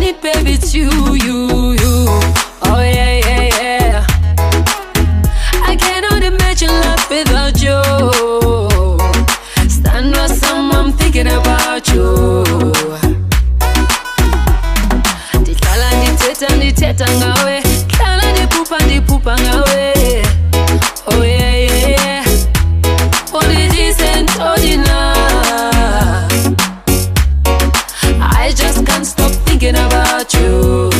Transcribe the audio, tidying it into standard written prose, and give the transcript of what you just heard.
it, baby, it's you. Oh yeah, yeah, yeah. I cannot imagine life without you. Stand with some, I'm thinking about you. Ndithetha ngawe, hlala ndiphupha ngawe. Oh yeah, yeah, yeah. All it is and all enough. I just can't stop thinking about you.